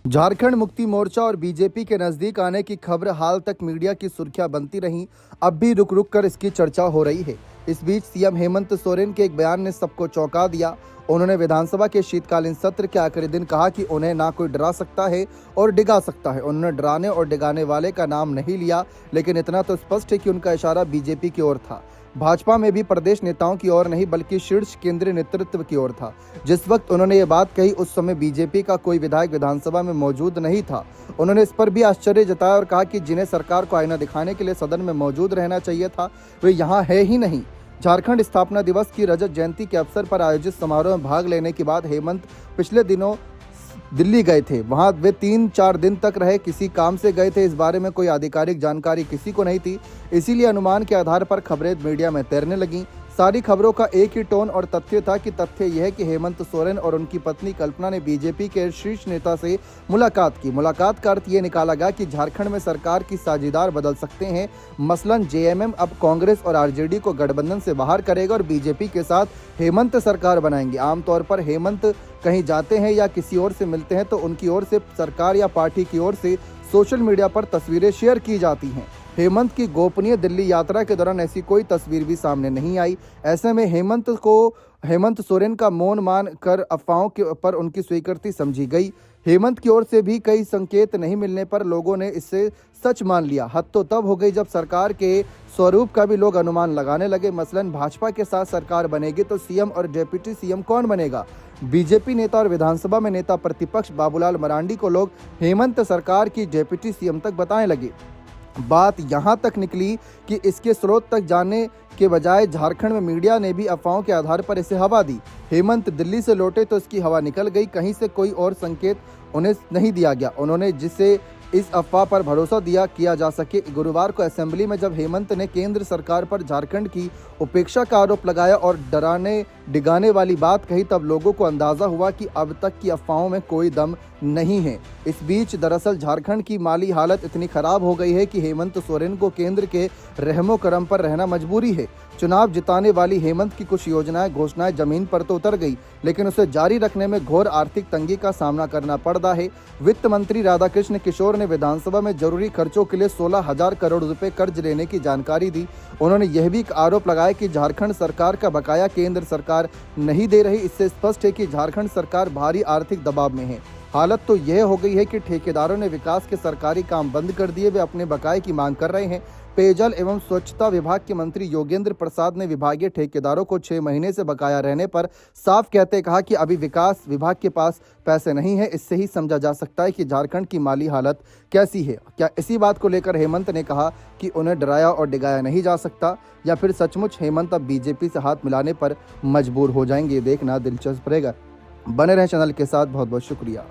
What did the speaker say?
झारखंड मुक्ति मोर्चा और बीजेपी के नजदीक आने की खबर हाल तक मीडिया की सुर्खियां बनती रहीं। अब भी रुक रुक कर इसकी चर्चा हो रही है। इस बीच सीएम हेमंत सोरेन के एक बयान ने सबको चौंका दिया। उन्होंने विधानसभा के शीतकालीन सत्र के आखिरी दिन कहा कि उन्हें ना कोई डरा सकता है और डिगा सकता है। उन्होंने डराने और डिगाने वाले का नाम नहीं लिया, लेकिन इतना तो स्पष्ट है कि उनका इशारा बीजेपी की ओर था। भाजपा में भी प्रदेश नेताओं की ओर नहीं बल्कि शीर्ष केंद्रीय नेतृत्व की ओर था। जिस वक्त उन्होंने ये बात कही उस समय बीजेपी का कोई विधायक विधानसभा में मौजूद नहीं था। उन्होंने इस पर भी आश्चर्य जताया और कहा कि जिन्हें सरकार को आईना दिखाने के लिए सदन में मौजूद रहना चाहिए था, वे यहाँ है ही नहीं। झारखंड स्थापना दिवस की रजत जयंती के अवसर पर आयोजित समारोह में भाग लेने के बाद हेमंत पिछले दिनों दिल्ली गए थे। वहां वे 3-4 दिन तक रहे। किसी काम से गए थे, इस बारे में कोई आधिकारिक जानकारी किसी को नहीं थी। इसीलिए अनुमान के आधार पर खबरें मीडिया में तैरने लगीं। सारी खबरों का एक ही टोन और तथ्य था कि तथ्य यह है कि हेमंत सोरेन और उनकी पत्नी कल्पना ने बीजेपी के शीर्ष नेता से मुलाकात की। मुलाकात का अर्थ ये निकाला गया कि झारखंड में सरकार की साझेदार बदल सकते हैं। मसलन जेएमएम अब कांग्रेस और आरजेडी को गठबंधन से बाहर करेगा और बीजेपी के साथ हेमंत सरकार बनाएंगे। आमतौर पर हेमंत कहीं जाते हैं या किसी और से मिलते हैं तो उनकी ओर से सरकार या पार्टी की ओर से सोशल मीडिया पर तस्वीरें शेयर की जाती हैं। हेमंत की गोपनीय दिल्ली यात्रा के दौरान ऐसी कोई तस्वीर भी सामने नहीं आई। ऐसे में हेमंत सोरेन का मौन मान कर अफवाहों के पर उनकी स्वीकृति समझी गई। हेमंत की ओर से भी कई संकेत नहीं मिलने पर लोगों ने इसे सच मान लिया। हद तो तब हो गई जब सरकार के स्वरूप का भी लोग अनुमान लगाने लगे। मसलन भाजपा के साथ सरकार बनेगी तो सीएम और डिप्टी सीएम कौन बनेगा? बीजेपी नेता और विधानसभा में नेता प्रतिपक्ष बाबूलाल मरांडी को लोग हेमंत सरकार की डिप्टी सीएम तक बताने लगे। बात यहां तक निकली कि इसके स्रोत तक जाने के बजाय झारखंड में मीडिया ने भी अफवाहों के आधार पर इसे हवा दी। हेमंत दिल्ली से लौटे तो इसकी हवा निकल गई। कहीं से कोई और संकेत उन्हें नहीं दिया गया। उन्होंने जिसे इस अफवाह पर भरोसा किया जा सके। गुरुवार को असेंबली में जब हेमंत ने केंद्र सरकार पर झारखंड की उपेक्षा का आरोप लगाया और डराने डिगाने वाली बात कही, तब लोगों को अंदाजा हुआ कि अब तक की अफवाहों में कोई दम नहीं है। इस बीच दरअसल झारखंड की माली हालत इतनी खराब हो गई है कि हेमंत सोरेन को केंद्र के रहमो करम पर रहना मजबूरी है। चुनाव जिताने वाली हेमंत की कुछ योजनाएं घोषणाएं जमीन पर तो उतर गई, लेकिन उसे जारी रखने में घोर आर्थिक तंगी का सामना करना पड़ रहा है। वित्त मंत्री राधाकृष्ण किशोर ने विधानसभा में जरूरी खर्चों के लिए 16,000 करोड़ रुपए कर्ज लेने की जानकारी दी। उन्होंने यह भी आरोप लगाया कि झारखंड सरकार का बकाया केंद्र सरकार नहीं दे रही। इससे स्पष्ट है कि झारखंड सरकार भारी आर्थिक दबाव में है। हालत तो यह हो गई है कि ठेकेदारों ने विकास के सरकारी काम बंद कर दिए। वे अपने बकाये की मांग कर रहे हैं। पेयजल एवं स्वच्छता विभाग के मंत्री योगेंद्र प्रसाद ने विभागीय ठेकेदारों को 6 महीने से बकाया रहने पर साफ कहते कहा कि अभी विकास विभाग के पास पैसे नहीं है। इससे ही समझा जा सकता है कि झारखंड की माली हालत कैसी है। क्या इसी बात को लेकर हेमंत ने कहा कि उन्हें डराया और डिगाया नहीं जा सकता, या फिर सचमुच हेमंत अब बीजेपी से हाथ मिलाने पर मजबूर हो जाएंगे? देखना दिलचस्प रहेगा। बने रहें चैनल के साथ। बहुत बहुत शुक्रिया।